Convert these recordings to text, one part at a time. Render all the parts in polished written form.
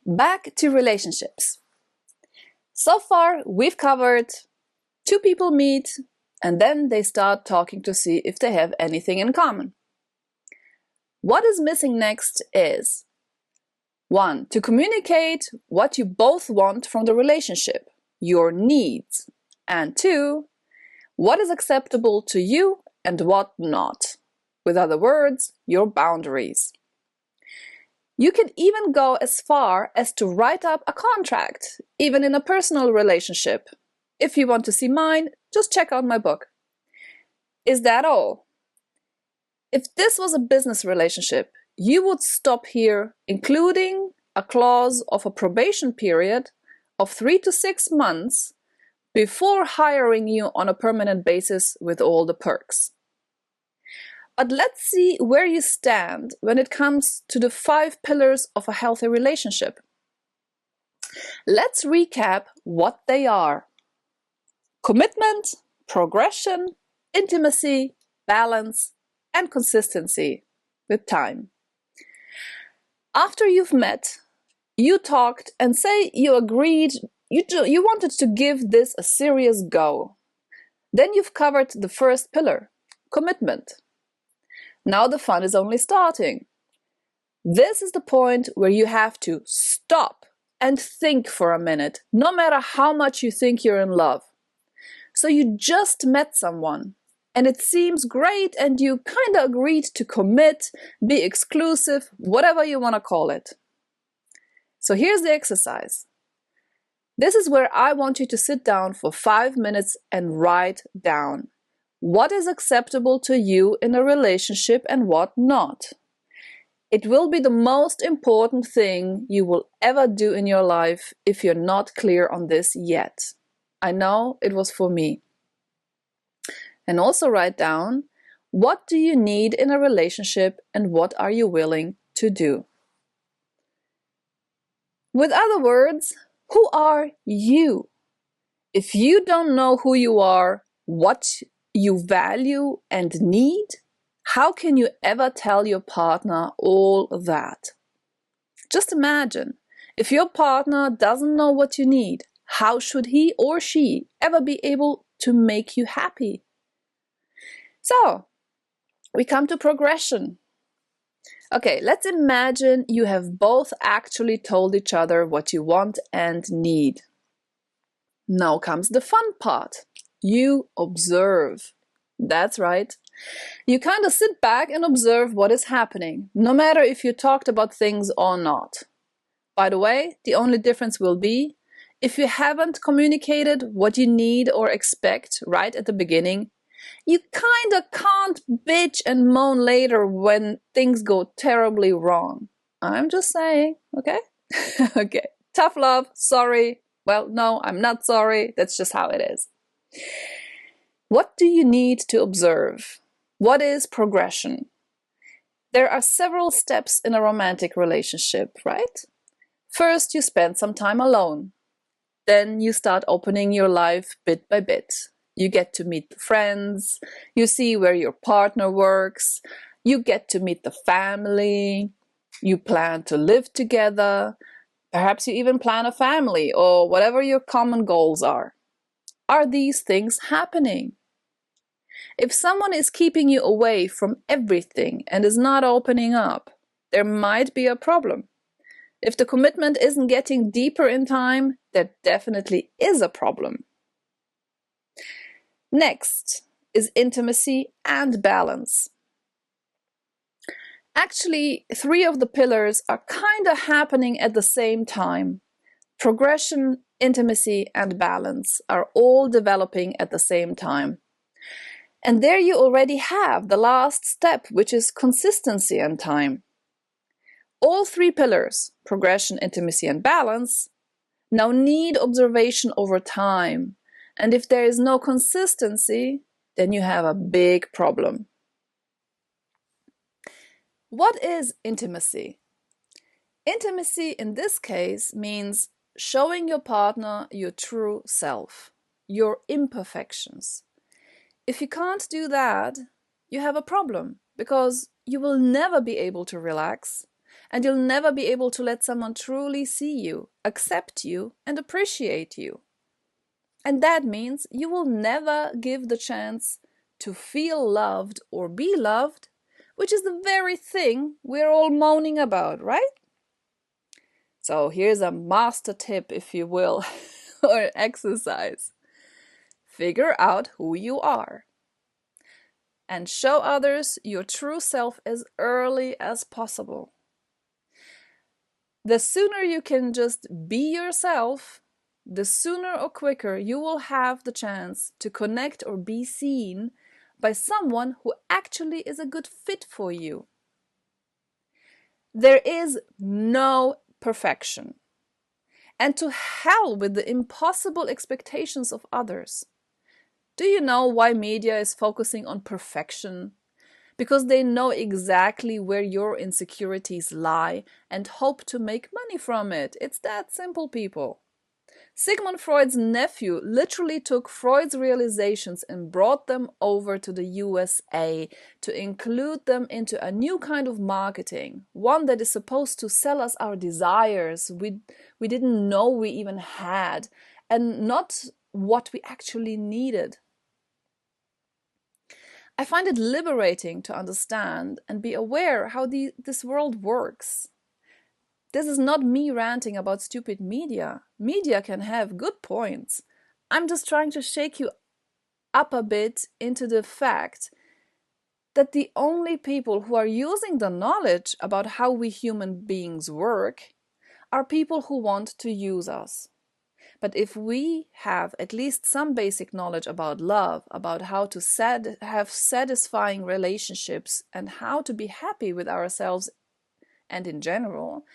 Back to relationships. So far, we've covered two people meet and then they start talking to see if they have anything in common. What is missing next is 1. To communicate what you both want from the relationship, your needs, and 2. What is acceptable to you and what not. With other words, your boundaries. You can even go as far as to write up a contract, even in a personal relationship. If you want to see mine, just check out my book. Is that all? If this was a business relationship, you would stop here, including a clause of a probation period of 3 to 6 months before hiring you on a permanent basis with all the perks. But let's see where you stand when it comes to the 5 pillars of a healthy relationship. Let's recap what they are. Commitment, progression, intimacy, balance, and consistency with time. After you've met, you talked and say you agreed you wanted to give this a serious go. Then you've covered the first pillar, commitment. Now the fun is only starting. This is the point where you have to stop and think for a minute, no matter how much you think you're in love. So you just met someone and it seems great and you kind of agreed to commit, be exclusive, whatever you want to call it. So here's the exercise. This is where I want you to sit down for 5 minutes and write down what is acceptable to you in a relationship and what not. It will be the most important thing you will ever do in your life if you're not clear on this yet. I know it was for me. And also write down, what do you need in a relationship and what are you willing to do? With other words, who are you? If you don't know who you are, what you value and need, how can you ever tell your partner all that? Just imagine, if your partner doesn't know what you need, how should he or she ever be able to make you happy? So, we come to progression. Okay, let's imagine you have both actually told each other what you want and need. Now comes the fun part. You observe. That's right. You kind of sit back and observe what is happening, no matter if you talked about things or not. By the way, the only difference will be if you haven't communicated what you need or expect right at the beginning, you kind of can't bitch and moan later when things go terribly wrong. I'm just saying, okay? Okay, tough love, sorry. Well, no, I'm not sorry. That's just how it is. What do you need to observe? What is progression? There are several steps in a romantic relationship, right? First, you spend some time alone. Then you start opening your life bit by bit. You get to meet the friends, you see where your partner works, you get to meet the family, you plan to live together, perhaps you even plan a family or whatever your common goals are. Are these things happening? If someone is keeping you away from everything and is not opening up, there might be a problem. If the commitment isn't getting deeper in time, there definitely is a problem. Next is intimacy and balance. Actually, 3 of the pillars are kind of happening at the same time. Progression, intimacy, and balance are all developing at the same time. And there you already have the last step, which is consistency and time. All 3 pillars, progression, intimacy, and balance, now need observation over time. And if there is no consistency, then you have a big problem. What is intimacy? Intimacy in this case means showing your partner your true self, your imperfections. If you can't do that, you have a problem because you will never be able to relax And you'll never be able to let someone truly see you, accept you, and appreciate you. And that means you will never give the chance to feel loved or be loved, which is the very thing we're all moaning about, right? So here's a master tip, if you will, or an exercise. Figure out who you are and show others your true self as early as possible. The sooner you can just be yourself, the sooner or quicker you will have the chance to connect or be seen by someone who actually is a good fit for you. There is no perfection. And to hell with the impossible expectations of others. Do you know why media is focusing on perfection? Because they know exactly where your insecurities lie and hope to make money from it. It's that simple, people. Sigmund Freud's nephew literally took Freud's realizations and brought them over to the USA to include them into a new kind of marketing, one that is supposed to sell us our desires we didn't know we even had, and not what we actually needed. I find it liberating to understand and be aware how this world works. This is not me ranting about stupid media. Media can have good points. I'm just trying to shake you up a bit into the fact that the only people who are using the knowledge about how we human beings work are people who want to use us. But if we have at least some basic knowledge about love, about how to have satisfying relationships and how to be happy with ourselves and in general,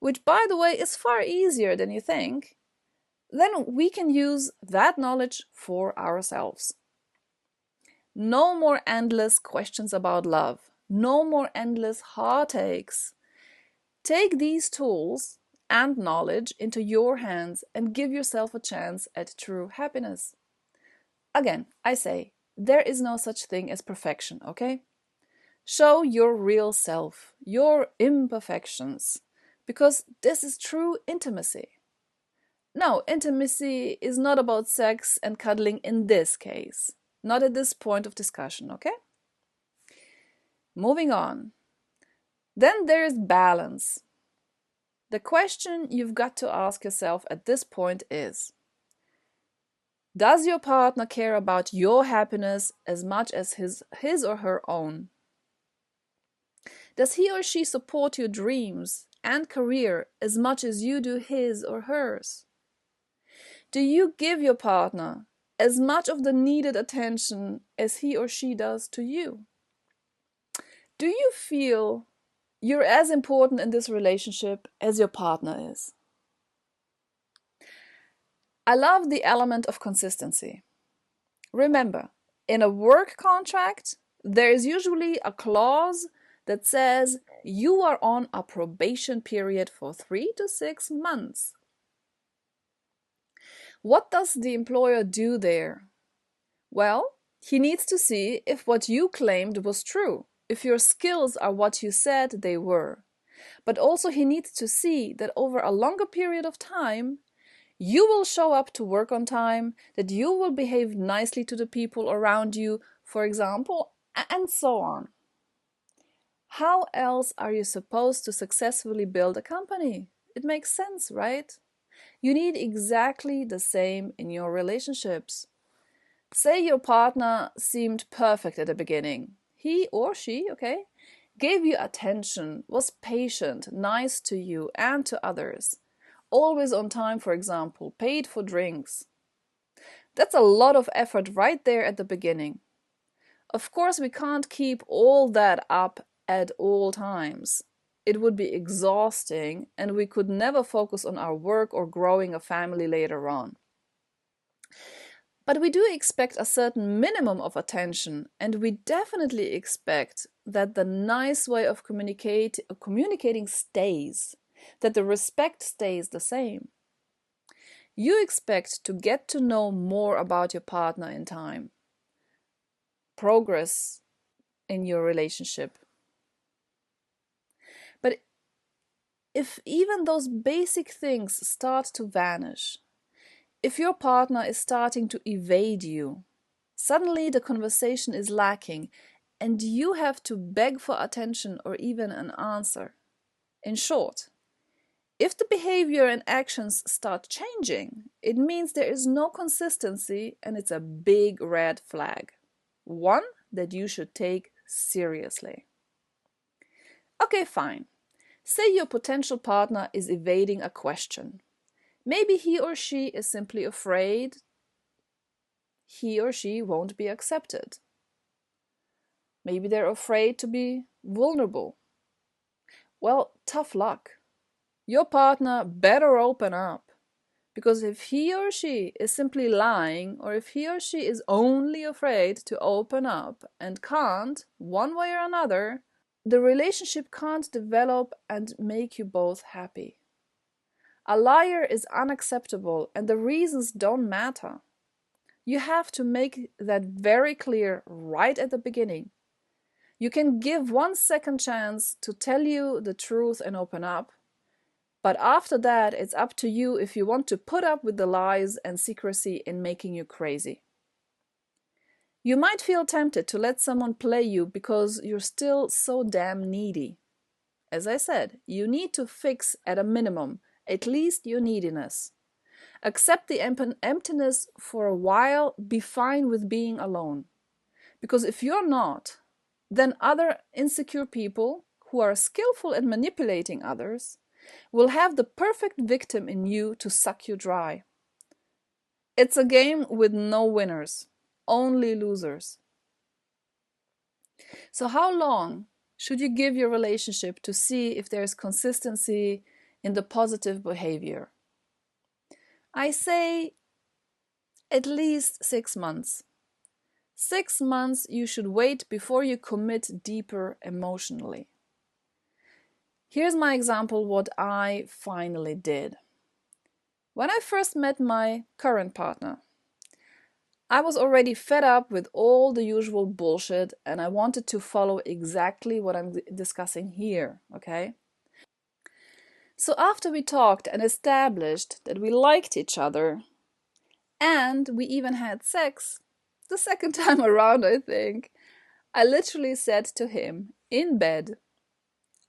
which, by the way, is far easier than you think, then we can use that knowledge for ourselves. No more endless questions about love. No more endless heartaches. Take these tools and knowledge into your hands and give yourself a chance at true happiness. Again, I say, there is no such thing as perfection, okay? Show your real self, your imperfections, because this is true intimacy. No, intimacy is not about sex and cuddling in this case. Not at this point of discussion, okay? Moving on. Then there is balance. The question you've got to ask yourself at this point is, does your partner care about your happiness as much as his or her own? Does he or she support your dreams and career as much as you do his or hers? Do you give your partner as much of the needed attention as he or she does to you? Do you feel you're as important in this relationship as your partner is? I love the element of consistency. Remember, in a work contract, there is usually a clause that says you are on a probation period for 3 to 6 months. What does the employer do there? Well, he needs to see if what you claimed was true, if your skills are what you said they were. But also he needs to see that over a longer period of time, you will show up to work on time, that you will behave nicely to the people around you, for example, and so on. How else are you supposed to successfully build a company? It makes sense, right? You need exactly the same in your relationships. Say your partner seemed perfect at the beginning. He or she, okay, gave you attention, was patient, nice to you and to others. Always on time, for example, paid for drinks. That's a lot of effort right there at the beginning. Of course, we can't keep all that up at all times. It would be exhausting and we could never focus on our work or growing a family later on. But we do expect a certain minimum of attention, and we definitely expect that the nice way of communicating stays, that the respect stays the same. You expect to get to know more about your partner in time. Progress in your relationship. But If even those basic things start to vanish, if your partner is starting to evade you, suddenly the conversation is lacking and you have to beg for attention or even an answer. In short, if the behavior and actions start changing, it means there is no consistency and it's a big red flag. One that you should take seriously. Okay, fine. Say your potential partner is evading a question. Maybe he or she is simply afraid he or she won't be accepted. Maybe they're afraid to be vulnerable. Well, tough luck. Your partner better open up. Because if he or she is simply lying, or if he or she is only afraid to open up and can't, one way or another, the relationship can't develop and make you both happy. A liar is unacceptable and the reasons don't matter. You have to make that very clear right at the beginning. You can give 1 second chance to tell you the truth and open up, but after that it's up to you if you want to put up with the lies and secrecy in making you crazy. You might feel tempted to let someone play you because you're still so damn needy. As I said, you need to fix at a minimum at least your neediness. Accept the emptiness for a while, be fine with being alone. Because if you're not, then other insecure people who are skillful at manipulating others will have the perfect victim in you to suck you dry. It's a game with no winners, only losers. So how long should you give your relationship to see if there's consistency in the positive behavior? I say at least 6 months. 6 months you should wait before you commit deeper emotionally. Here's my example what I finally did. When I first met my current partner, I was already fed up with all the usual bullshit and I wanted to follow exactly what I'm discussing here, okay? So after we talked and established that we liked each other, and we even had sex, the second time around I think, I literally said to him in bed,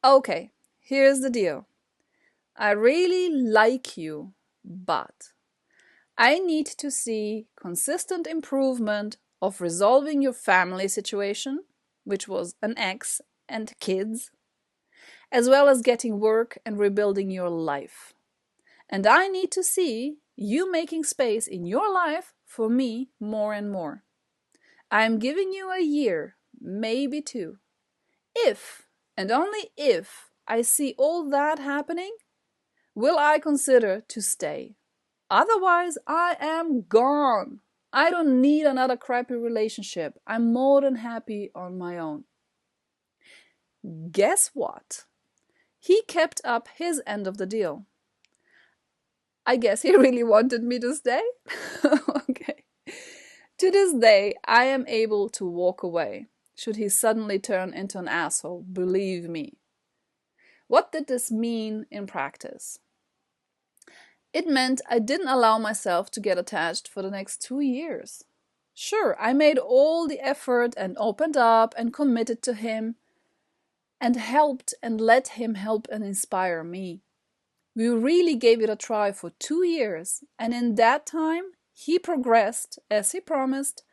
okay, here's the deal. I really like you, but I need to see consistent improvement of resolving your family situation, which was an ex and kids, as well as getting work and rebuilding your life. And I need to see you making space in your life for me more and more. I am giving you a year, maybe 2. If, and only if, I see all that happening, will I consider to stay. Otherwise, I am gone. I don't need another crappy relationship. I'm more than happy on my own. Guess what? He kept up his end of the deal. I guess he really wanted me to stay. Okay. To this day, I am able to walk away, should he suddenly turn into an asshole, believe me. What did this mean in practice? It meant I didn't allow myself to get attached for the next 2 years. Sure, I made all the effort and opened up and committed to him and helped and let him help and inspire me. We really gave it a try for 2 years, and in that time, he progressed as he promised,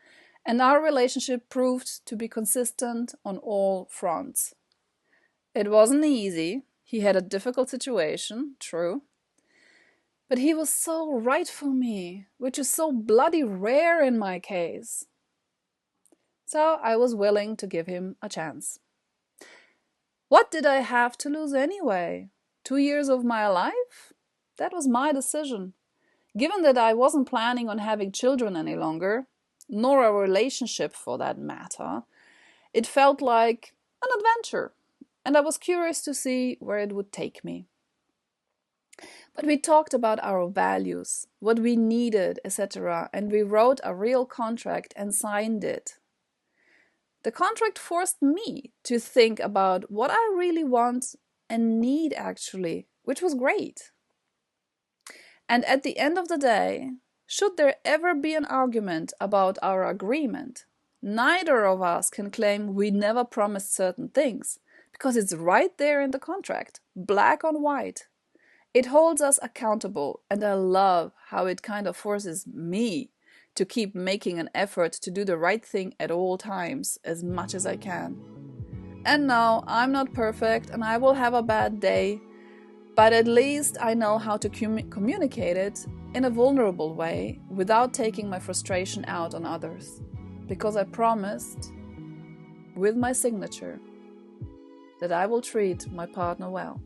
and our relationship proved to be consistent on all fronts. It wasn't easy. He had a difficult situation, true. But he was so right for me, which is so bloody rare in my case. So I was willing to give him a chance. What did I have to lose anyway? 2 years of my life? That was my decision. Given that I wasn't planning on having children any longer, nor a relationship for that matter, it felt like an adventure, and I was curious to see where it would take me. But we talked about our values, what we needed, etc., and we wrote a real contract and signed it. The contract forced me to think about what I really want and need actually which was great. And at the end of the day, should there ever be an argument about our agreement, neither of us can claim we never promised certain things, because it's right there in the contract, black on white. It holds us accountable, and I love how it kind of forces me to keep making an effort to do the right thing at all times, as much as I can. And no, I'm not perfect, and I will have a bad day, but at least I know how to communicate it in a vulnerable way without taking my frustration out on others. Because I promised, with my signature, that I will treat my partner well.